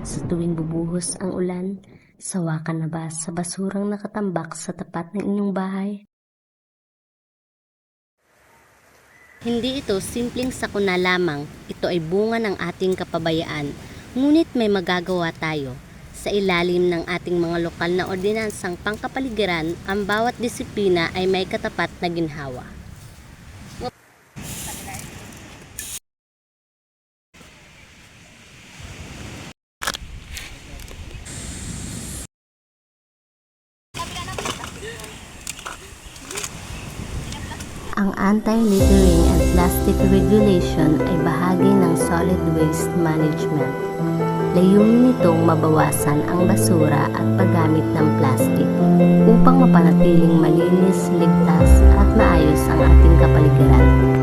Sa tuwing bubuhos ang ulan, sawa ka na ba sa basurang nakatambak sa tapat ng inyong bahay? Hindi ito simpleng sakuna lamang, ito ay bunga ng ating kapabayaan. Ngunit may magagawa tayo. Sa ilalim ng ating mga lokal na ordinansang pangkapaligiran, ang bawat disiplina ay may katapat na ginhawa. Ang anti-littering and plastic regulation ay bahagi ng solid waste management. Layunin nitong mabawasan ang basura at paggamit ng plastic upang mapanatiling malinis, ligtas at maayos ang ating kapaligiran.